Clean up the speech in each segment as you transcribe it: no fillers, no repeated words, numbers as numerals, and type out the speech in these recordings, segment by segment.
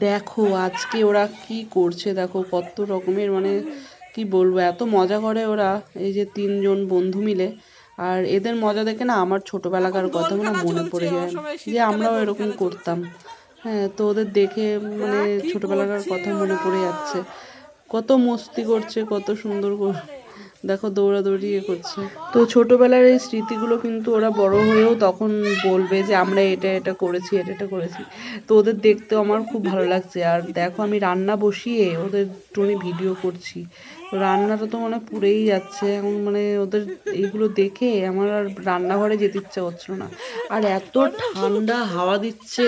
দেখো আজকে ওরা কি করছে, দেখো কত রকমের মানে কি বলবো, এত মজা করে ওরা, এই যে তিনজন বন্ধু মিলে। আর এদের মজা দেখে না আমার ছোটবেলাকার কথাগুলো মনে পড়ে যায়, যে আমরাও এরকম করতাম। হ্যাঁ, তো ওদের দেখে মানে ছোটবেলাকার কথা মনে পড়ে যাচ্ছে। কত মস্তি করছে, কত সুন্দর দেখো দৌড়াদৌড়ি করছে। তো ছোটবেলার এই স্মৃতিগুলো কিন্তু ওরা বড় হয়েও তখন বলবে যে আমরা এটা এটা করেছি, এটা এটা করেছি। তো ওদের দেখতেও আমার খুব ভালো লাগছে। আর দেখো আমি রান্না বসিয়ে ওদের টুনি ভিডিও করছি, রান্নাটা তো মানে পুড়েই যাচ্ছে এখন, মানে ওদের এইগুলো দেখে আমার আর রান্নাঘরে যেতে ইচ্ছা করছিল না। আর এত ঠান্ডা হাওয়া দিচ্ছে,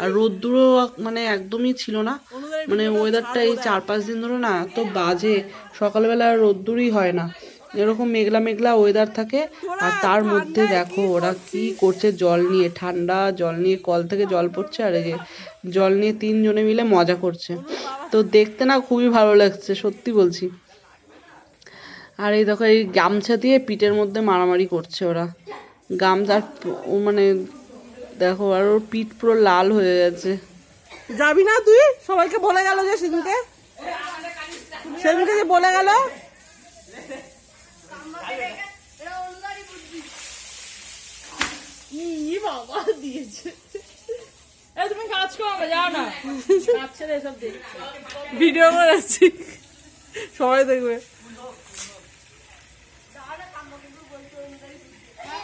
আর রোদ্দুরও মানে একদমই ছিল না। মানে ওয়েদারটা এই 4-5 দিন ধরে না এত বাজে, সকালবেলা রোদ্দুরই হয় না, এরকম মেঘলা মেঘলা ওয়েদার থাকে। আর তার মধ্যে দেখো ওরা কি করছে, জল নিয়ে, ঠান্ডা জল নিয়ে কল থেকে জল পড়ছে, আর এই যে জল নিয়ে তিনজনে মিলে মজা করছে। তো দেখতে না খুবই ভালো লাগছে, সত্যি বলছি। আর এই দেখো এই গামছা দিয়ে পিঠের মধ্যে মারামারি করছে ওরা, গামছা ও মানে দেখো, আর ওর পিঠ পুরো লাল হয়ে গেছে। যাবি না তুই? সবাইকে বলে গেল যে সেদিনকে যে বলে গেল। বাবা দিয়েছে, তুমি কাজ করো, যাও না, ভিডিও করেছি সবাই দেখবে।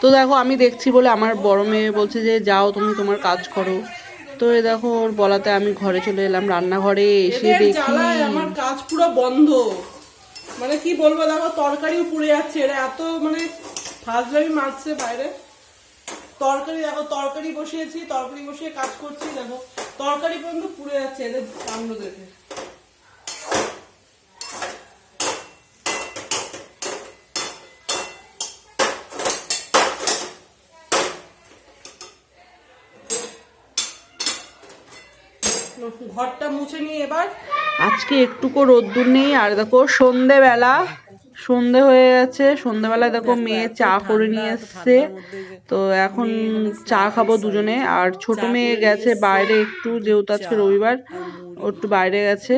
তো দেখো আমি দেখছি বলে আমার বড় মেয়ে বলছে যে যাও তুমি তোমার কাজ করো। তো এই দেখো ওর বলাতে আমি ঘরে চলে এলাম, রান্নাঘরে এসে দেখি আমার কাজ পুরো বন্ধ। মানে কি বলবো, দেখো তরকারিও পুড়ে যাচ্ছে, এরা এত মানে ফাজলামি মারছে বাইরে। তরকারি দেখো, তরকারি বসিয়েছি, তরকারি বসিয়ে কাজ করছি, দেখো তরকারি পর্যন্ত পুড়ে যাচ্ছে এদের কাণ্ড দেখে। ঘরটা মুছে নিয়ে এবার আজকে একটুকু রোদ্দুর নেই। আর দেখো সন্ধেবেলা, সন্ধে হয়ে গেছে, সন্ধেবেলায় দেখো মেয়ে চা করে নিয়ে এসছে। তো এখন চা খাবো দুজনে। আর ছোট মেয়ে গেছে বাইরে একটু, যেহেতু আজকে রবিবার, ও একটু বাইরে গেছে।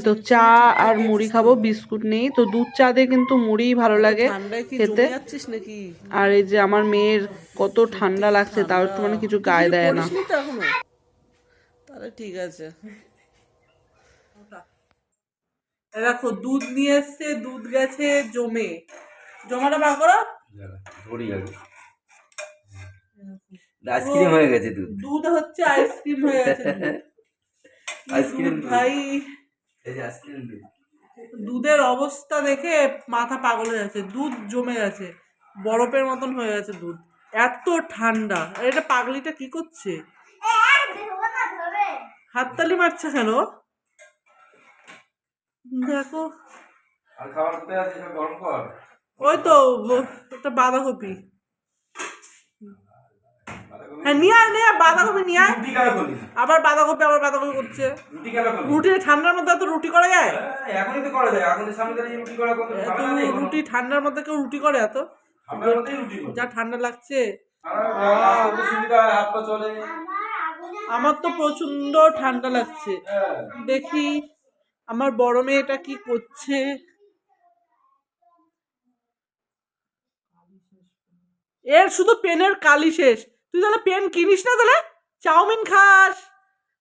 তো চা আর মুড়ি খাবো, বিস্কুট নেই। তো দুধ চা দিয়ে কিন্তু মুড়িই ভালো লাগে খেতে। আর এই যে আমার মেয়ের কত ঠান্ডা লাগছে, তাও একটু মানে কিছু গায়ে দেয় না। তাহলে ঠিক আছে। দেখো দুধ নিয়ে এসছে, দুধ গেছে জমে, জমাটা বার করো। আইসক্রিম হয়ে গেছে দুধ, দুধ হচ্ছে আইসক্রিম হয়ে গেছে। আইসক্রিম ভাই এই যে আইসক্রিম দুধ, দুধের অবস্থা দেখে মাথা পাগল হয়ে যাচ্ছে, দুধ জমে গেছে, বরফের মতন হয়ে গেছে দুধ, এত ঠান্ডা। আর এটা পাগলিটা কি করছে, হাততালি মারছে কেন? দেখো আর খাবার কোথায় আছে সব গরম কর। ওই তো একটা বাঁধাকপি, হ্যাঁ নিয়ে আয়, নিয়ে বাঁধাকপি নিয়ে আয়। আবার বাঁধাকপি, আবার বাঁধাকপি করছে। রুটি ঠান্ডার মধ্যে তো রুটি করা যায়? এখনই তো করা যায়, আগুনের সামনে দাঁড়িয়ে রুটি করা কত ঝামেলা নেই। রুটি ঠান্ডার মধ্যে কেউ রুটি করে? এত যা ঠান্ডা লাগছে, আমার তো প্রচন্ড ঠান্ডা লাগছে। দেখি আমার বড় মেয়েটা কি করছে। এর শুধু পেনের কালি শেষ। তুই তাহলে পেন কিনিস না, তাহলে চাউমিন খাস,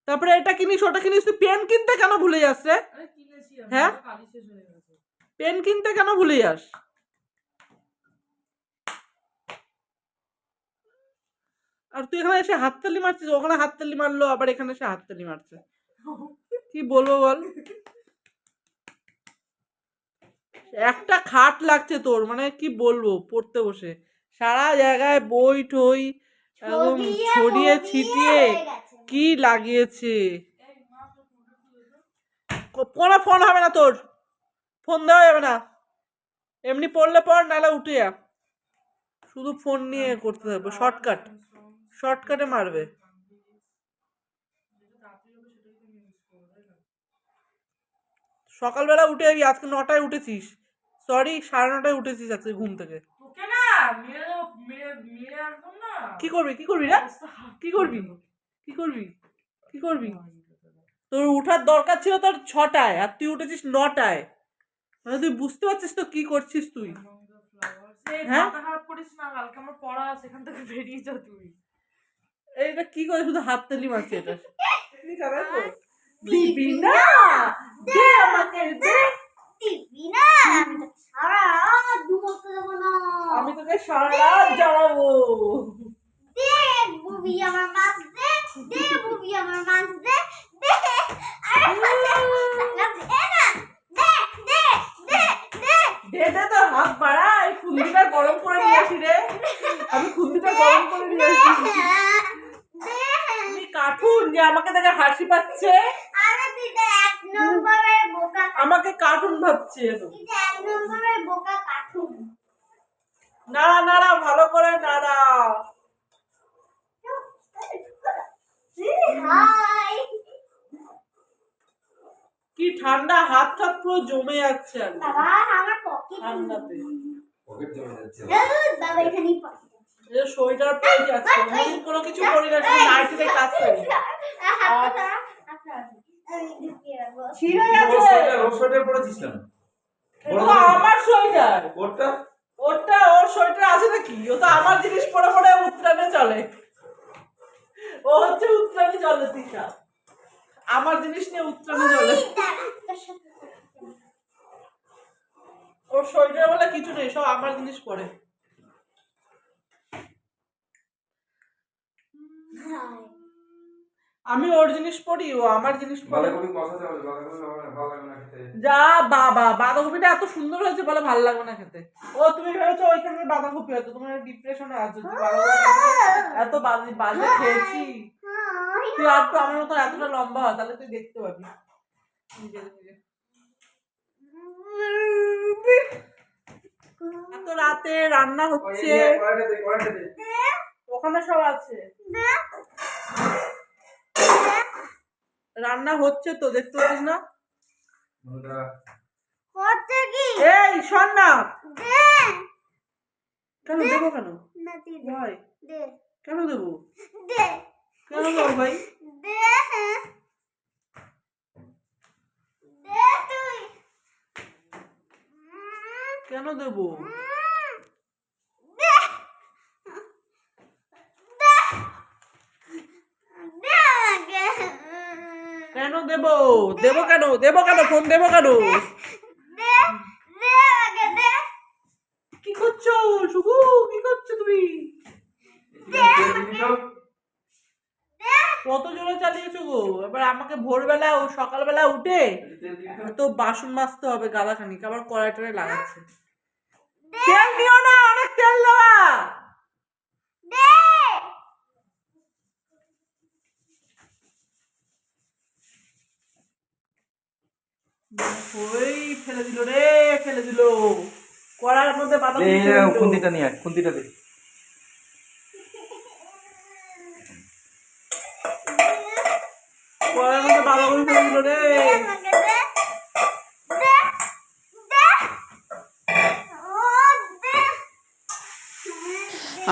তারপরে এটা কিনিস ওটা কিনিস, তুই পেন কিনতে কেন ভুলে যাস রে? হ্যাঁ, পেন কিনতে কেন ভুলে যাস? আর তুই এখানে এসে হাততালি মারছিস, ওখানে হাততালি মারলো, আবার এখানে এসে হাততালি মারছে। কি বলবো বল, একটা খাট লাগছে তোর, মানে কি বলবো, পড়তে বসে সারা জায়গায় বই টই একদম ছড়িয়ে ছিটিয়ে কি লাগিয়েছে। কোনো ফোন হবে না তোর, ফোন দেওয়া যাবে না, এমনি পড়লে পড়, নাহলে উঠে যা। শুধু ফোন নিয়ে করতে থাকবে, শর্টকাটে মারবে। সকালবেলা উঠে যাবি, আজকে 9টায় উঠেছিস, সরি 9:30টায় উঠেছিস আজকে ঘুম থেকে। কি করবি, কি করবি রে, কি করবি, কি করবি, কি করবি? তোর উঠার দরকার ছিল তোর 6টায়, আর তুই উঠেছিস 9টায়। মানে তুই বুঝতে পারছিস তো কি করছিস তুই? হ্যাঁ, মাথা খারাপ করিস না, কালকে আমার পড়া আছে, এখান থেকে বেরিয়ে যা তুই। এটা কি করে শুধু হাত তালি মারছে এটা? দিবি না, দে আমাকে দে। দিবি না, আমি তো সারা রাত ঘুমোতে দেবো না। আমি তোকে সারা রাত জ্বালাবো। দে বুবি আমার মাছ দে, দে বুবি আমার মাছ দে, দে। আরে দে না, দে দে দে দে। দে দে, তোর হাত বাড়া, এই খুন্দিটা গরম করে নিয়ে আসি রে। আমি খুন্দিটা গরম করে নিয়ে আসি। তুমি কার্টুন যে আমাকে দেখে হাসি পাচ্ছে, আরে তুই তো 1 নম্বরের বোকা, আমাকে কার্টুন ভাবছে। তুই তো 1 নম্বরের বোকা কার্টুন। নাড়া নাড়া, ভালো করে নাড়া। হাই কি ঠান্ডা, হাত টাত পুরো জমে যাচ্ছে আর বাবা, আমার পকেট ঠান্ডাতে। পকেট জমে যাচ্ছে। বাবা এখানেই পকেট। এই সোয়েটার পরে যাচ্ছে, আমি কোনো কিছু করি না, শুধু নাইটিতে কাজ করি। ছিঁড়ে ওর গেছে। সোয়েটার পরেছিস কেন? এটা তো আমার সোয়েটার। ওরটা? ওটা ওর সোয়েটার আছে নাকি? ও তো আমার জিনিস পরে পরে উত্তরাণে চলে। ও হচ্ছে উত্তরাণে চলে, তিশা আমার জিনিস নিয়ে উত্তরাণে চলে। ওর সোয়েটার বলে কিছু নেই, সব আমার জিনিস পরে। আমি ওর জিনিস পরি, ও আমার জিনিস পরে। বাঁধাকপি কষাতে হবে, বাঁধাকপি ভালো লাগে না খেতে। যা বাবা, বাঁধাকপিটা এত সুন্দর হয়েছে বলে ভালো লাগবে না খেতে। ও তুমি ভেবেছো ওইখানে বাঁধাকপি হয়তো, তোমার ডিপ্রেশনে আছো যে বাঁধাকপি এত বাজে বাজে খেয়েছি। তুই আর তো আমার মতো এতটা লম্বা হয়, তাহলে তুই দেখতে পাবি নিজের নিজে। এত রাতে রান্না হচ্ছে, কড়াইটা দে। ওখানে সব আছে, রান্না হচ্ছে তো, দেখতে পাচ্ছিস না? বন্ধুরা, হচ্ছে কি? এই শোন না, দে কেন দেবো কেন না, তুই দে, ভাই? দে কেন দেবো? দে কেন দেবো ভাই? দে দে তুই। কেন দেবো? দে দে দে আমাকে। কেন দেবো? দেবো কেন? দেবো কেন? ফোন দেবো কেন? দে দে আমাকে দে। কি করছো শুভু? কি করছো তুমি? কত জোরে চালিয়েছো গো? এবার আমাকে ভোরবেলা ও সকালবেলা উঠে তো বাসন মাজতে হবে গাদাখানিক, আবার কড়াইটারে লাগাচ্ছে। তেল দিও না, অনেক তেল দেওয়া। দে ওই ফেলে দিল রে, ফেলে দিল কড়াইয়ের মধ্যে বাদাম। খুন্তিটা নিয়ে আয়, খুন্তিটা দে। কড়াইয়ের মধ্যে বাদাম ফেলে দিল রে। আমাকে দে দে দে। ও দে।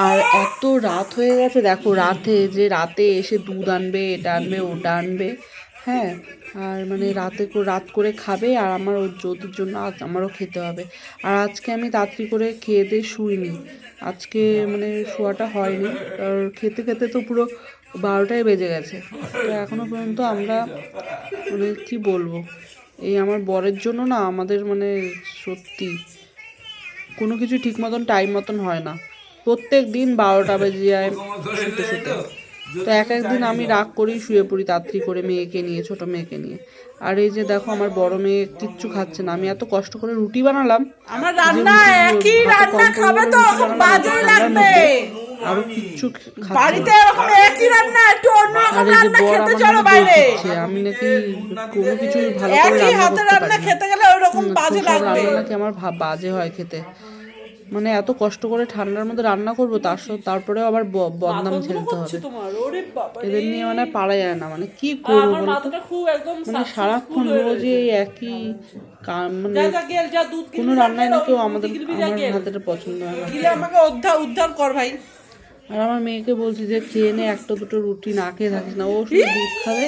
আর এত রাত হয়ে গেছে দেখো, রাতে এসে দুধ আনবে, এটা আনবে, ওটা আনবে, হ্যাঁ। আর মানে রাত করে খাবে, আর আমার ওর জ্যোতির জন্য আজ আমারও খেতে হবে। আর আজকে আমি তাড়াতাড়ি করে খেয়ে দিয়ে শুইনি, আজকে মানে শোয়াটা হয়নি। আর খেতে খেতে তো পুরো 12টাই বেজে গেছে। তো এখনো পর্যন্ত আমরা মানে কি বলবো, এই আমার বরের জন্য না আমাদের মানে সত্যি কোনো কিছু ঠিক মতন টাইম মতন হয় না। প্রত্যেক দিন 12টা বেজে যায় শুতে শুতে। তো একদিন আমি রাগ করেই শুয়ে পড়ি তাড়াতাড়ি করে, মেয়েকে নিয়ে, ছোট মেয়েকে নিয়ে। আর এই যে দেখো আমার বড় মেয়ে কিচ্ছু খাচ্ছে না। আমি এত কষ্ট করে রুটি বানালাম, আমার রান্না একই রান্না খাবে তো এখন বাজে লাগবে। আরো কিচ্ছু খাচ্ছে বাড়িতে না। এরকম একই রান্না, একটু অন্যরকম আর এই যে রান্না বর খেতে আমার চলো নাকি বাইরে। বলছে আমি নাকি কোনো কিছুই ভালো করে একই রান্না হাতে করতে রান্না পারি না। খেতে গেলে ওইরকম বাজে সব লাগবে। রান্না নাকি আমার বাজে হয় খেতে। মানে এত কষ্ট করে ঠান্ডার মধ্যে রান্না করবো, তারপরেও আবার বদনাম ঝেলতে হবে। তোমার ওরে বাবা রে। এদের নিয়ে মানে পারা যায় না, মানে কি করবো আমার বলতো? মাথাটা খুব একদম মানে সারাক্ষণ রোজ এই একই মানে যা যা গেল, যা দুধ কোনো কিনে রান্নায় নাকি ওই আমার গিলবি যা গেল। হাতের পছন্দ হয় না। গিলে আমাকে উদ্ধার কর ভাই। আর আমার মেয়েকে বলছি যে খেয়ে নে, একটা দুটো রুটি, না খেয়ে থাকিস না। ও শুধু দুধ খাবে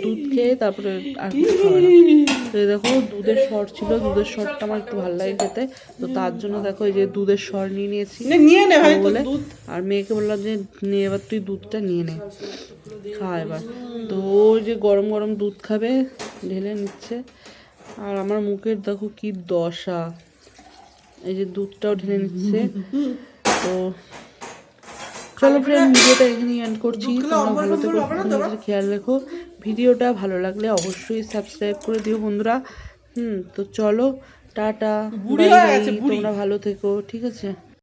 দুধ খেয়ে তারপরে আর কিছু খাবে না। তো এই দেখো দুধের সর ছিল, দুধের সরটা আমার একটু ভালো লাগে খেতে, তো তার জন্য দেখো এই যে দুধের সর নিয়ে নিয়েছি নিয়ে নে ভাই তোর বলে। দুধ। আর মেয়েকে বললাম যে নে এবার তুই দুধটা নিয়ে নে, খা এবার। তো ওই যে গরম গরম দুধ খাবে, ঢেলে নিচ্ছে। আর আমার মুখের দেখো কি দশা, এই যে দুধটাও ঢেলে নিচ্ছে। তো চলো ফ্রেন্ড, ভিডিওটা এখানেই এন্ড করছি। তোমরা ভালো থেকো, নিজের খেয়াল রেখো। ভিডিওটা ভালো লাগলে অবশ্যই সাবস্ক্রাইব করে দিও বন্ধুরা। তো চলো টাটা, বুড়ি বাই হয়ে বাই। গেছে, বুড়ি। তোমরা ভালো থেকো, ঠিক আছে।